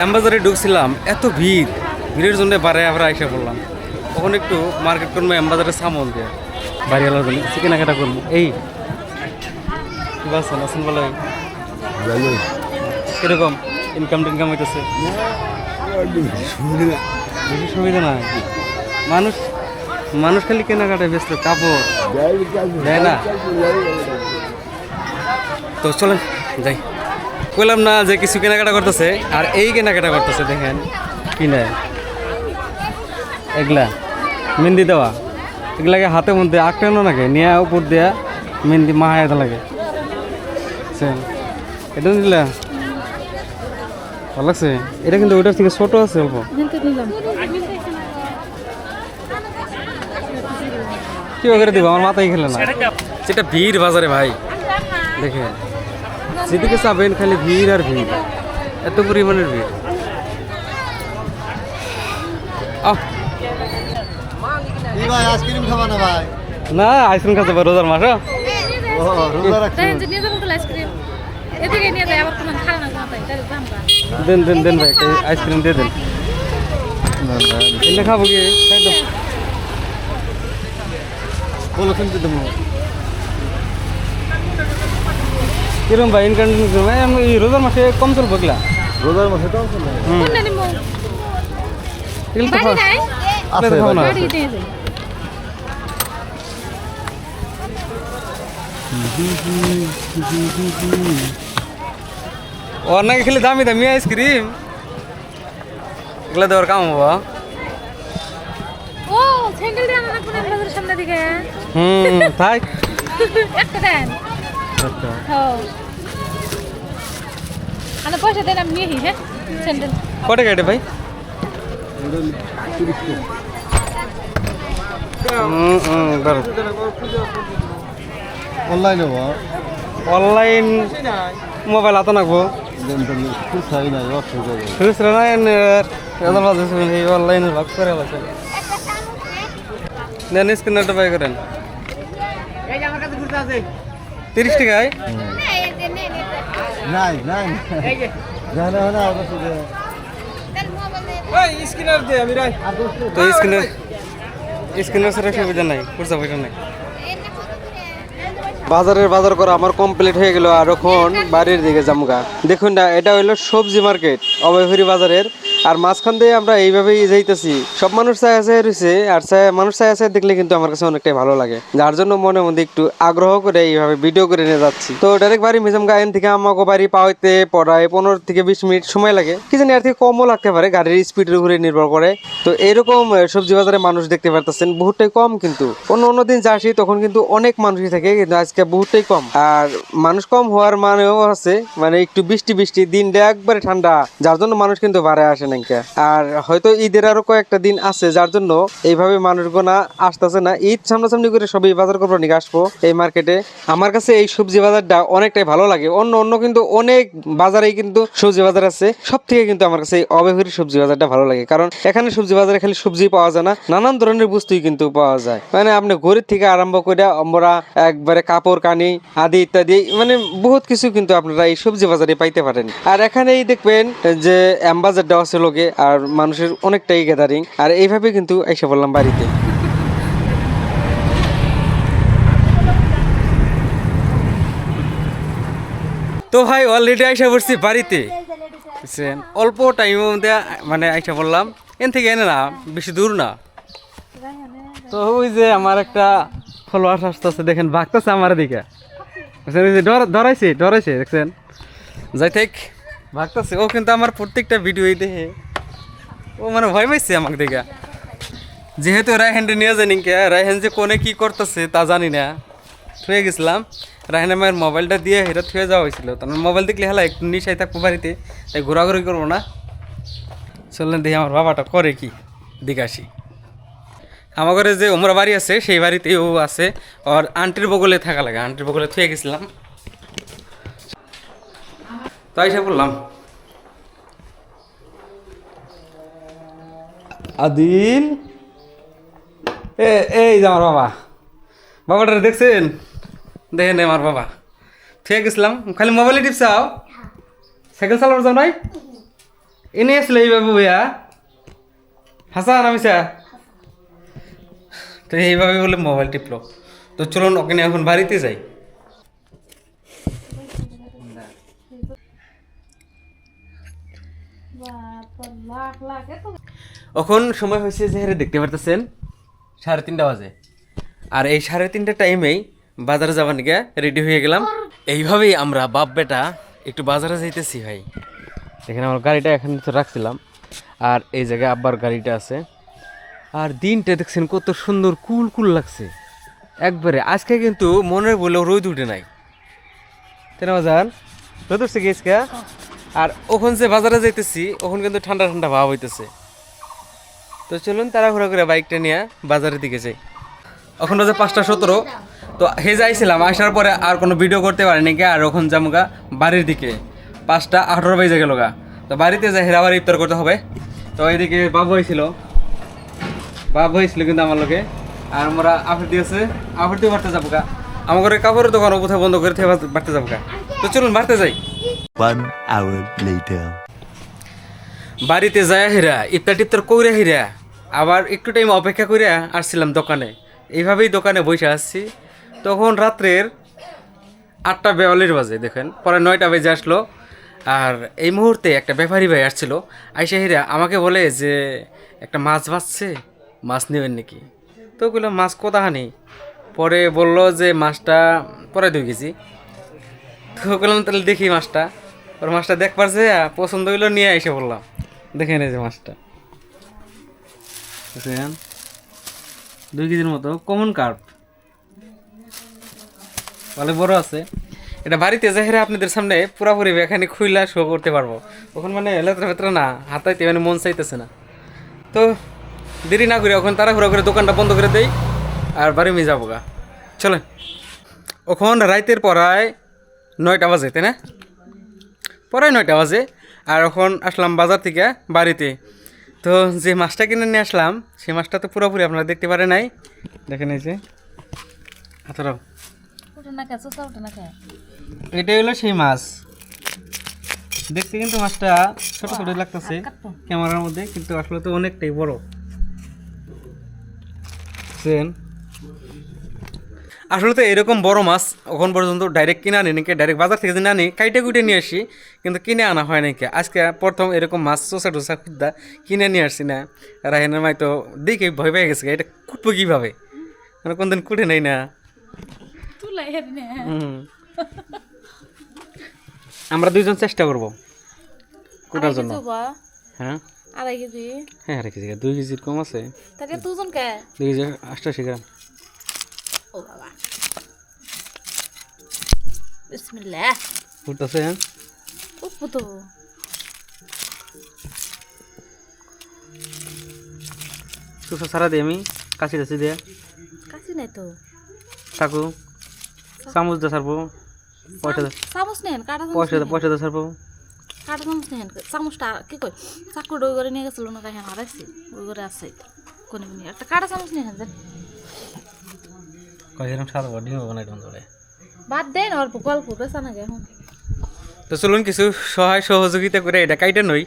শ্যামবাজারে ঢুকছিলাম, এত ভিড়ের জন্য বারে আমরা এসে পড়লাম। তখন একটু মার্কেট করবো শ্যামবাজারে সামন দিয়ে বাড়িওয়ালার জন্য কিছু কেনাকাটা করবো। এই কি বাসন আসেন বলো, কিরকম ইনকাম টিনকাম হইতেছে? বেশি সুবিধা নাই, মানুষ মানুষ খালি কেনাকাটায় ব্যস্ত, কাপড় দেয় না। তো চলেন যাই, বললাম না যে কিছু কেনাকাটা করতেছে, আর এই কেনাকাটা করতেছে। দেখেন কিনে এগুলা মেহেন্দি দেওয়া, এগুলাকে হাতের মধ্যে আঁকটানো লাগে, নিয়ে উপর দেওয়া মেহেন্দি মাহায়তা লাগে। এটা নিলা ভালো লাগছে। এটা কিন্তু ওইটার থেকে ছোট আছে অল্প। কি করে দিব, আমার মাথায় খেলে না। সেটা ভিড় বাজারে ভাই, দেখে যেদিকে চাবেন খালি ভিড় আর ভিড়, এত পরিমাণের ভিড়। আইসক্রিম খাবা না ভাই? না আইসক্রিম খাতে পারো, রোজার মাস। দেন দেন দেন ভাই, আইসক্রিম দিয়ে দেন। এনে খাবো কি? বলো কিনতে দেবো কিরম ভাই? ইনকাম এই রোজার মাসে কম চলবো এগুলা? রোজার মাসে তো খাবো না। ওর নাকি খেলে দামি দামি আইসক্রিম, এগুলা দেওয়ার কাম হবো। তাই পয়সা দেন, আমি নিয়ে হ্যাঁ স্যান্ডেল কটে কেটে ভাই? অনলাইনে অনলাইন মোবাইল হাতে নাকবো, অনলাইনে ভাগ করে দেন। স্ক্রিনারটা বাই করেন 30 টাকায়। নাই নাই তো স্ক্রিনার ছাড়া সুবিধা নাই, খুচরা পয়সা নাই। বাজার করা আমার কমপ্লিট হয়ে গেল, আর এখন বাড়ির দিকে জামগা। দেখুন না, এটা হইলো সবজি মার্কেট অভয়পুরি বাজারের, আর মাঝখান দিয়ে আমরা এইভাবেই যাইতেছি। সব মানুষ চায় আছে রয়েছে, আর মানুষ চায় আছে দেখলে কিন্তু আমার কাছে অনেকটাই ভালো লাগে, যার জন্য মনের মধ্যে একটু আগ্রহ করে এইভাবে ভিডিও করে নিয়ে যাচ্ছি। তো ডাইরেক্ট বাড়ি মিজামগা এন থেকে আমাকে বাড়ি পাওয়াইতে পড়ায় 15 থেকে 20 মিনিট সময় লাগে, কি জানি আর থেকে কমও লাগতে পারে, গাড়ির স্পিডের উপরে নির্ভর করে। তো এরকম সবজি বাজারে মানুষ দেখতে পারতেছেন বহুটাই কম, কিন্তু অন্য দিন যাচ্ছি তখন কিন্তু অনেক মানুষই থাকে, কিন্তু আজকে বহুতটাই কম। আর মানুষ কম হওয়ার মানেও আছে, মানে একটু বৃষ্টি দিনটা একবারে ঠান্ডা, যার জন্য মানুষ কিন্তু বাড়ায় আসে না। আর হয়তো ঈদের আরো কয়েকটা দিন আছে, যার জন্য এইভাবে মানুষগুলো আসতেছে না। ঈদ সামনাসামনি করে সবই বাজার করবো নিয়ে আসবো এই মার্কেটে। আমার কাছে এই সবজি বাজারটা অনেকটাই ভালো লাগে। অন্য কিন্তু অনেক বাজারেই কিন্তু সবজি বাজার আছে, সব থেকে কিন্তু আমার কাছে এই অভয়পুরী সবজি বাজারটা ভালো লাগে, কারণ এখানে সবজি বাজারে খালি সবজি পাওয়া যায় না, নানান ধরনের বস্তুই কিন্তু পাওয়া যায়। মানে আপনি ঘড়ির থেকে আরম্ভ করে আমরা একবারে কাপড় কানি আদি ইত্যাদি, মানে বহুত কিছু কিন্তু আপনারা এই সবজি বাজারে পাইতে পারেন। আর এখানেই দেখবেন যে বাজারটা আছে লোকে, আর মানুষের অনেকটাই গ্যাদারিং, আর এইভাবে কিন্তু এসে বললাম বাড়িতে। তো ভাই অলরেডি আইসা পড়ছি বাড়িতে, বুঝছেন? অল্প টাইমের মধ্যে মানে আইসা বললাম, এন থেকে এনে না বেশি দূর না। তো ওই যে আমার একটা ফলোয়ার্স আসতেছে, দেখেন ভাগতেছে আমার দিকে, ডরাইছে দেখছেন, যাই থাক ভাগতেছে। ও কিন্তু আমার প্রত্যেকটা ভিডিওই দেখে, ও মানে ভয় পাইছে আমাকে দেখে, যেহেতু রায়হানটা নিয়ে জানি কে, রায়হান যে কোনে কি করতেছে তা জানি না, থুয়ে গেছিলাম। রায়হান আমার মোবাইলটা দিয়ে হেরা থুয়ে যাওয়া হয়েছিল, তার মোবাইল দেখলে হেলা একটু নিশাই থাকবো বাড়িতে, তাই ঘোরাঘুরি করবো না। চললেন দেখি আমার বাবাটা করে কি, দিকে আসি। আমার ঘরে যে ওমরা বাড়ি আছে সেই বাড়িতেই ও আছে, আর আন্টির বগলে থাকা লাগে, আন্টির বগলে থুয়ে গেছিলাম। তাই সে বললাম আদিল, এই যে আমার বাবাটা দেখছেন, দেখেন আমার বাবা থুয়ে গেছিলাম, খালি মোবাইলে টিপসাও, সাইকেল চালানো যাও নাই? এনে আসলে এইভাবে ভাইয়া হাসান আমিসা তো এইভাবে বলে মোবাইল টিপলো। তো চলুন ওখানে এখন বাড়িতে যাই। এখন সময় হয়েছে যে হেরে দেখতে পারতেছেন 3:30 বাজে। আর এই 3:30 টাইমেই বাজারে যাবার নিকে রেডি হয়ে গেলাম। এইভাবেই আমরা বাপ বেটা একটু বাজারে যাইতেছি ভাই। এখানে আমার গাড়িটা এখানে তো রাখছিলাম, আর এই জায়গায় আব্বার গাড়িটা আছে। আর দিনটা দেখছেন কত সুন্দর কুল কুল লাগছে একবারে। আজকে কিন্তু মনের বলেও রোদ উঠে নাই, তাই না বাজান? রোদ উঠছে গেছকা। আর ওখান যে বাজারে যাইতেছি ওখানে কিন্তু ঠান্ডা ঠান্ডা ভাব হইতেছে। তো চলুন তাড়াহুড়া করে বাইকটা নিয়ে বাজারের দিকে যাই। এখন বাজে 5:17। তো হে যাইছিলাম, আসার পরে আর কোনো ভিডিও করতে পারিনি কে। আর ওখান যামগা বাড়ির দিকে 5:18 বেজে গেল গা। তো বাড়িতে যাই হেরা আবার ইফতার করতে হবে। তো এইদিকে বাবু হয়েছিল কিন্তু আমার লোকে। আর আমরা আফের দিয়েছে, আফের দিয়ে বাড়তে যাবো গা। আমার ঘরে কাপড়ের দোকান কোথাও বন্ধ করে বাড়তে যাবো গা। তো চলুন বাড়তে যাই। 1 hour later. বাড়িতে যায় হিরা ইফতার টিফতার কইরা হিরা আবার একটু টাইম অপেক্ষা করে আসছিলাম দোকানে। এইভাবেই দোকানে বসে আসছি। তখন রাত্রের 8:42 বাজে, দেখেন পরে 9টা বেজে আসলো। আর এই মুহূর্তে একটা ব্যাপারী ভাই আসছিল, আইসা হিরা আমাকে বলে যে একটা মাছ বাঁচছে, মাছ নেবেন নাকি? তো বললাম মাছ কোথাহানি। পরে বললো যে মাছটা পরে 2 কেজি। তো বললাম তাহলে দেখি মাছটা। ওর মাছটা দেখবার যে পছন্দ হইলো, নিয়ে এসে বললাম দেখেন এই যে মাছটা, দেখেন 2 কেজির মতো কমন কার্প, ভালো বড় আছে। এটা বাড়িতে যাই আপনাদের সামনে পুরাপুরি এখানে খুইলা শো করতে পারবো। ওখানে মানে লেতরা ফেতরা না, হাতাইতে মানে মন চাইতেছে না। তো দেরি না করে ওখানে তাড়াহুড়া করে দোকানটা বন্ধ করে দেই আর বাড়ি মেয়ে যাবো গা। চলেন। ওখান রাইতের পড়ায় 9টা বাজে, তাই না? পড়ায় 9টা বাজে। আর এখন আসলাম বাজার থেকে বাড়িতে। তো যে মাছটা কিনে নিয়ে আসলাম সেই মাছটা তো পুরোপুরি আপনারা দেখতে পারে নাই। দেখেন এই যে হাতরাও, এটাই হলো সেই মাছ। দেখতে কিন্তু মাছটা ছোট ছোট লাগতেছে ক্যামেরার মধ্যে, কিন্তু আসলে তো অনেকটাই বড়। আসলে তো এরকম বড় মাছ এখন পর্যন্ত ডাইরেক্ট কিনে আনি নাকি, ডাইরেক্ট বাজার থেকে যদি আনি কাইটে কুইটে নিয়ে আসি, কিন্তু কিনে আনা হয় নাকি। আজকে প্রথম এরকম মাছ চোষা টোসা খুদ্দা কিনে নিয়ে আসছি না। রাহেনের মাই তো দেখে ভয় পেয়ে গেছে, এটা কুটবো কীভাবে, মানে কোনদিন কুটে নেই না। আমরা 2জন চেষ্টা করবো কুটার জন্য। হ্যাঁ 2.5 কেজি। হ্যাঁ 2.5 কেজি, 2 কেজির কম আছে। তাহলে 2 জন কে? 2 কেজি 88 গ্রাম। ও বাবা, বিসমিল্লাহ। ফুটতেছে। হ্যাঁ উঠবো তো। সুসা সারা দিই আমি কাশি টাছি দিয়ে। কাশি নাই তো, চাকু চামচ দিয়ে সারবো। পয়সা চামচ নেন, কাটা পয়সা দিয়ে সারবো। কাটা চামচ নেন। চামচটা কি কই চাকু ডই করে নিয়ে গেছিল না, কাহিনী হারাইছি ওই করে আছে কোনে কোনে। একটা কাটা চামচ নেন দেন। কয়েকরকম সাদা ডিম বানাই ধরে বাদ দেন, অল্প গল্প বেচা নাকি এখন। তো চলুন কিছু সহায় সহযোগিতা করে এটা কাইটে নই।